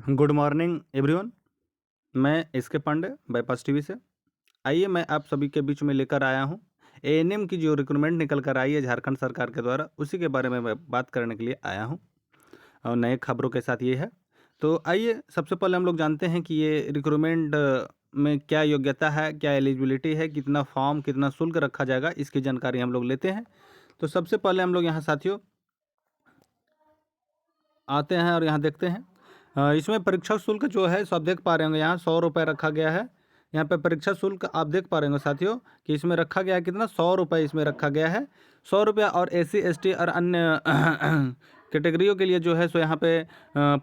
Good morning everyone. मैं इसके Pandey bypass TV से। आइए मैं आप सभी के बीच में लेकर आया हूँ एएनएम की जो रिक्रूटमेंट निकल कर आई है झारखंड सरकार के द्वारा, उसी के बारे में मैं बात करने के लिए आया हूँ और नए खबरों के साथ ये है। तो आइए सबसे पहले हम लोग जानते हैं कि ये रिक्रूटमेंट में क्या योग्यता है, क्या एलिजिबिलिटी है, कितना फॉर्म, कितना शुल्क रखा जाएगा, इसकी जानकारी हम लोग लेते हैं। तो सबसे पहले हम लोग यहाँ साथियों आते हैं और यहाँ देखते हैं। इसमें परीक्षा शुल्क जो है सो आप देख पा रहे होंगे, यहाँ 100 रुपये रखा गया है। यहाँ पे परीक्षा शुल्क आप देख पा रहे होंगे साथियों कि इसमें रखा गया है कितना, 100 रुपये इसमें रखा गया है। 100 रुपया और SC ST और अन्य कैटेगरियों के लिए जो है सो यहाँ पे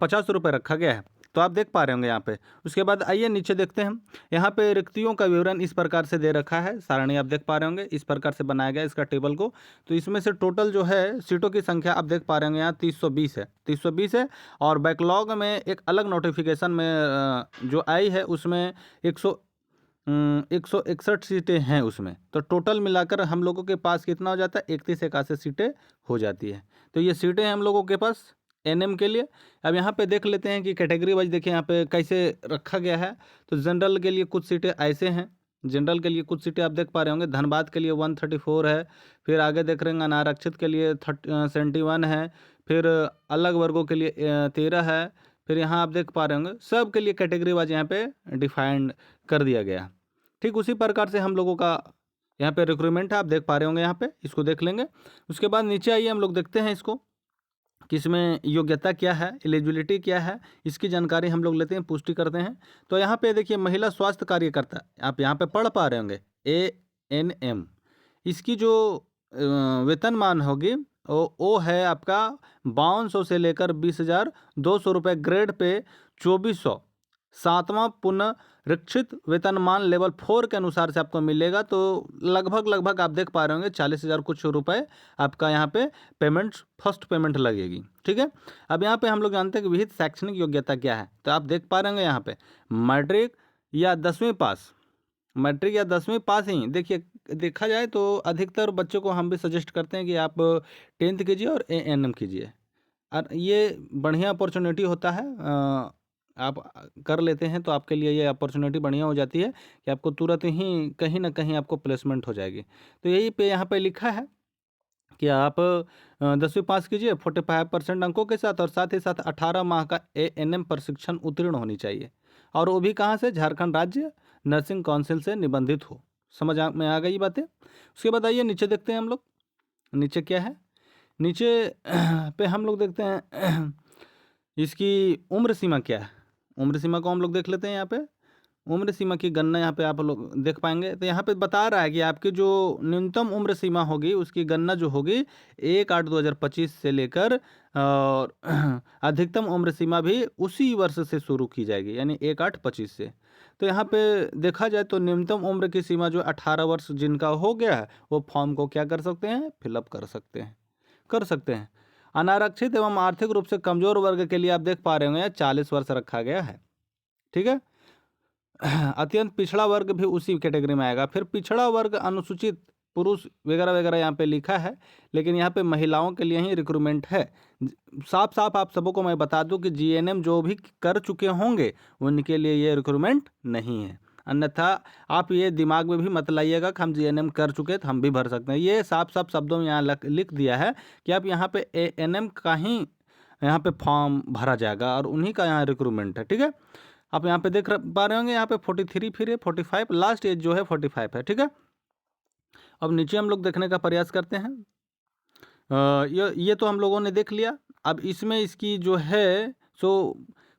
50 रुपये रखा गया है। तो आप देख पा रहे होंगे यहाँ पे। उसके बाद आइए नीचे देखते हैं। यहाँ पे रिक्तियों का विवरण इस प्रकार से दे रखा है, सारणी आप देख पा रहे होंगे, इस प्रकार से बनाया गया इसका टेबल को। तो इसमें से टोटल जो है सीटों की संख्या आप देख पा रहे होंगे यहाँ 320 है, 320 है। और बैकलॉग में एक अलग नोटिफिकेशन में जो आई है उसमें 161 सीटें हैं उसमें। तो टोटल मिलाकर हम लोगों के पास कितना हो जाता है, 31-81 सीटें हो जाती है। तो ये सीटें हैं हम लोगों के पास एनएम के लिए। अब यहाँ पे देख लेते हैं कि कैटेगरी वाइज देखिए यहाँ पे कैसे रखा गया है। तो जनरल के लिए कुछ सीटें ऐसे हैं, जनरल के लिए कुछ सीटें आप देख पा रहे होंगे। धनबाद के लिए 134 है, फिर आगे देख रहे हैं अनारक्षित के लिए 71 है, फिर अलग वर्गों के लिए 13 है, फिर यहाँ आप देख पा रहे होंगे सब के लिए कैटेगरी वाइज यहाँ पे डिफाइंड कर दिया गया। ठीक उसी प्रकार से हम लोगों का यहाँ पे रिक्रूटमेंट है, आप देख पा रहे होंगे यहाँ पे, इसको देख लेंगे। उसके बाद नीचे आइए हम लोग देखते हैं इसको कि इसमें योग्यता क्या है, एलिजिबिलिटी क्या है, इसकी जानकारी हम लोग लेते हैं, पुष्टि करते हैं। तो यहाँ पे देखिए महिला स्वास्थ्य कार्यकर्ता आप यहाँ पे पढ़ पा रहे होंगे ANM। इसकी जो वेतनमान होगी वो है आपका 5200 से लेकर 20,200 रुपये ग्रेड पे, 2400 सातवां पुनरीक्षित वेतनमान लेवल 4 के अनुसार से आपको मिलेगा। तो लगभग आप देख पा रहे होंगे 40,000 कुछ रुपए आपका यहाँ पे पेमेंट, फर्स्ट पेमेंट लगेगी। ठीक है। अब यहाँ पे हम लोग जानते हैं कि विहित शैक्षणिक योग्यता क्या है। तो आप देख पा रहे होंगे यहाँ पे मैट्रिक या 10वीं पास, मैट्रिक या 10वीं पास ही। देखिए देखा जाए तो अधिकतर बच्चों को हम भी सजेस्ट करते हैं कि आप 10th कीजिए और ANM कीजिए, और ये बढ़िया अपॉर्चुनिटी होता है। आप कर लेते हैं तो आपके लिए ये अपॉर्चुनिटी बढ़िया हो जाती है कि आपको तुरंत ही कहीं ना कहीं आपको प्लेसमेंट हो जाएगी। तो यही पे यहाँ पे लिखा है कि आप 10वीं पास कीजिए 45% अंकों के साथ, और साथ ही साथ 18 माह का ANM प्रशिक्षण उत्तीर्ण होनी चाहिए, और वो भी कहाँ से, झारखंड राज्य नर्सिंग काउंसिल से निबंधित हो। समझ में आ गई बातें। उसके बाद आइए नीचे देखते हैं हम लोग, नीचे क्या है। नीचे पे हम लोग देखते हैं इसकी उम्र सीमा क्या है। उम्र सीमा को हम लोग देख लेते हैं। यहाँ पे उम्र सीमा की गणना यहाँ पे आप लोग देख पाएंगे। तो यहाँ पे बता रहा है कि आपकी जो न्यूनतम उम्र सीमा होगी उसकी गणना जो होगी 1/8/2025 से लेकर, और अधिकतम उम्र सीमा भी उसी वर्ष से शुरू की जाएगी, यानी 1/8/25 से। तो यहाँ पे देखा जाए तो न्यूनतम उम्र की सीमा जो 18 वर्ष जिनका हो गया है वो फॉर्म को क्या कर सकते हैं, फिलअप कर सकते हैं। अनारक्षित एवं आर्थिक रूप से कमजोर वर्ग के लिए आप देख पा रहे होंगे 40 वर्ष रखा गया है। ठीक है। अत्यंत पिछड़ा वर्ग भी उसी कैटेगरी में आएगा। फिर पिछड़ा वर्ग, अनुसूचित, पुरुष वगैरह वगैरह यहाँ पे लिखा है, लेकिन यहाँ पे महिलाओं के लिए ही रिक्रूटमेंट है। साफ साफ आप सबों को मैं बता दूं कि GNM जो भी कर चुके होंगे उनके लिए ये रिक्रूटमेंट नहीं है। अन्यथा आप ये दिमाग में भी मत लाइएगा कि हम GNM कर चुके तो हम भी भर सकते हैं। ये साफ साफ शब्दों में यहाँ लिख दिया है कि आप यहाँ पे ANM का ही यहाँ पे फॉर्म भरा जाएगा और उन्हीं का यहाँ रिक्रूटमेंट है। ठीक है। आप यहाँ पे देख पा रहे होंगे यहाँ पे 43, फिर ये 45, लास्ट एज जो है 45 है। ठीक है। अब नीचे हम लोग देखने का प्रयास करते हैं। ये तो हम लोगों ने देख लिया। अब इसमें इसकी जो है सो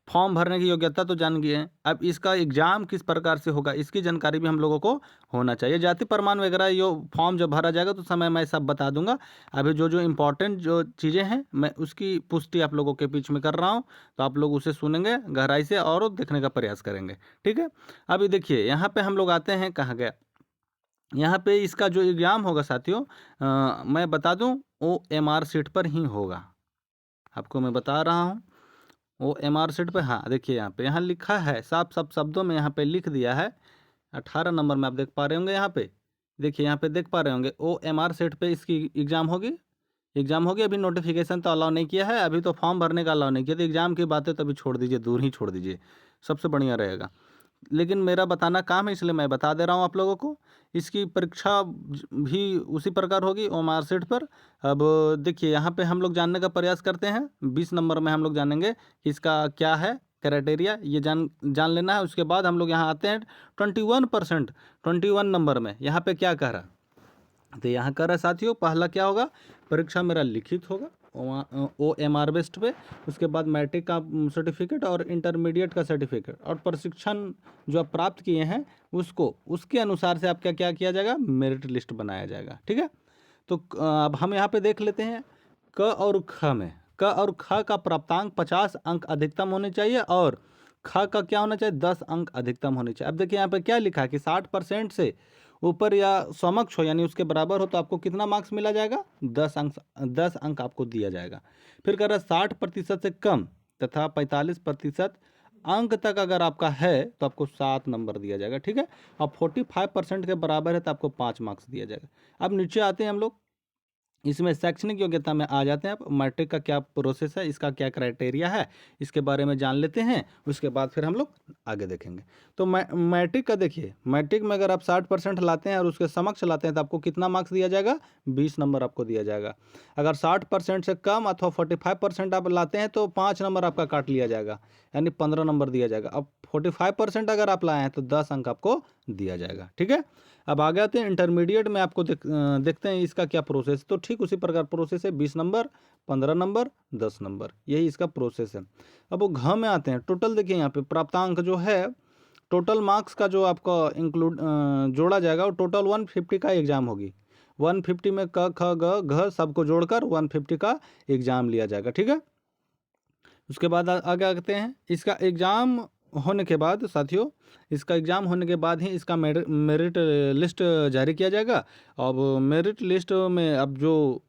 फॉर्म भरने की योग्यता तो जान गए हैं। अब इसका एग्जाम किस प्रकार से होगा इसकी जानकारी भी हम लोगों को होना चाहिए। जाति प्रमाण वगैरह ये फॉर्म जब भरा जाएगा तो समय मैं सब बता दूंगा। अभी जो जो इम्पोर्टेंट जो चीज़ें हैं मैं उसकी पुष्टि आप लोगों के बीच में कर रहा हूँ, तो आप लोग उसे सुनेंगे गहराई से और देखने का प्रयास करेंगे। ठीक है। अभी देखिए यहाँ पे हम लोग आते हैं, कहाँ गया, यहाँ पे इसका जो एग्ज़ाम होगा साथियों, मैं बता दूं OMR सीट पर ही होगा। आपको मैं बता रहा हूँ OMR सीट पे। हाँ देखिए यहाँ लिखा है साफ साफ शब्दों में, यहाँ पे लिख दिया है 18 नंबर में। आप देख पा रहे होंगे यहाँ पे, देखिए यहाँ पे देख पा रहे होंगे OMR सीट पे इसकी एग्ज़ाम होगी। एग्ज़ाम हो गया, अभी नोटिफिकेशन तो अलाउ नहीं किया है, अभी तो फॉर्म भरने का अलाउ नहीं किया, तो एग्ज़ाम की बातें तो अभी छोड़ दीजिए, दूर ही छोड़ दीजिए, सबसे बढ़िया रहेगा। लेकिन मेरा बताना काम है, इसलिए मैं बता दे रहा हूँ आप लोगों को। इसकी परीक्षा भी उसी प्रकार होगी ओएमआर शीट पर। अब देखिए यहाँ पे हम लोग जानने का प्रयास करते हैं, 20 नंबर में हम लोग जानेंगे कि इसका क्या है क्राइटेरिया, ये जान लेना है। उसके बाद हम लोग यहाँ आते हैं 21%, 21 नंबर में यहाँ पे क्या कह रहा है, तो यहाँ कह रहा है साथियों, पहला क्या होगा, परीक्षा मेरा लिखित होगा OMR बेस्ड पे। उसके बाद मैट्रिक का सर्टिफिकेट और इंटरमीडिएट का सर्टिफिकेट और प्रशिक्षण जो आप प्राप्त किए हैं उसको, उसके अनुसार से आपका क्या किया जाएगा, मेरिट लिस्ट बनाया जाएगा। ठीक है, तो अब हम यहाँ पे देख लेते हैं क और ख में। क और ख का प्राप्तांक 50 अंक अधिकतम होने चाहिए और ख का क्या होना चाहिए, 10 अंक अधिकतम होने चाहिए। अब देखिए यहाँ पे क्या लिखा है कि 60% से ऊपर या समकक्ष हो यानी उसके बराबर हो तो आपको कितना मार्क्स मिला जाएगा, 10 अंक आपको दिया जाएगा। फिर कह रहा है 60% से कम तथा 45% अंक तक अगर आपका है तो आपको 7 नंबर दिया जाएगा। ठीक है, और 45% के बराबर है तो आपको 5 मार्क्स दिया जाएगा। अब नीचे आते हैं हम लोग, इसमें शैक्षणिक योग्यता में आ जाते हैं। अब मैट्रिक का क्या प्रोसेस है, इसका क्या क्राइटेरिया है, इसके बारे में जान लेते हैं। उसके बाद फिर हम लोग आगे देखेंगे। तो मैट्रिक का देखिए, मैट्रिक में अगर आप 60% लाते हैं और उसके समक्ष लाते हैं तो आपको कितना मार्क्स दिया जाएगा, 20 नंबर आपको दिया जाएगा। अगर 60% से कम अथवा 45% आप लाते हैं तो 5 नंबर आपका काट लिया जाएगा, यानी 15 नंबर दिया जाएगा। अब 45% अगर आप लाए हैं तो 10 अंक आपको दिया जाएगा। ठीक है, अब आगे आते हैं इंटरमीडिएट में, आपको देखते हैं इसका क्या प्रोसेस। तो ठीक उसी प्रकार प्रोसेस है, 20 नंबर, 15 नंबर, 10 नंबर, यही इसका प्रोसेस है। अब वो घ में आते हैं। टोटल देखिए यहाँ पे प्राप्तांक जो है, टोटल मार्क्स का जो आपका इंक्लूड जोड़ा जाएगा वो टोटल 150 का एग्ज़ाम होगी। 150 में क ख ग घ सबको जोड़कर 150 का एग्ज़ाम लिया जाएगा। ठीक है, उसके बाद आगे आते हैं। इसका एग्ज़ाम होने के बाद साथियों, इसका एग्ज़ाम होने के बाद ही इसका मेरिट लिस्ट जारी किया जाएगा। अब मेरिट लिस्ट में अब जो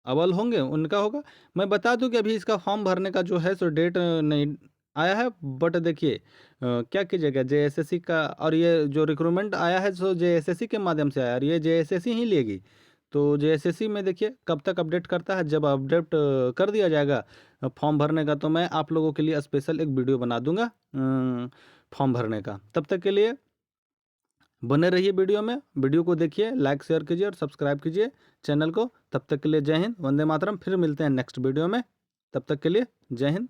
अव्वल होंगे उनका होगा। मैं बता दूं कि अभी इसका फॉर्म भरने का जो है सो डेट नहीं आया है, बट देखिए क्या कीजिएगा, जेएसएससी का, और ये जो रिक्रूटमेंट आया है सो जेएसएससी के माध्यम से आया और ये जेएसएससी ही लेगी। तो जेएसएससी में देखिए कब तक अपडेट करता है, जब अपडेट कर दिया जाएगा फॉर्म भरने का तो मैं आप लोगों के लिए स्पेशल एक वीडियो बना दूंगा फॉर्म भरने का। तब तक के लिए बने रहिए वीडियो में, वीडियो को देखिए, लाइक शेयर कीजिए और सब्सक्राइब कीजिए चैनल को। तब तक के लिए जय हिंद, वंदे मातरम। फिर मिलते हैं नेक्स्ट वीडियो में, तब तक के लिए जय हिंद।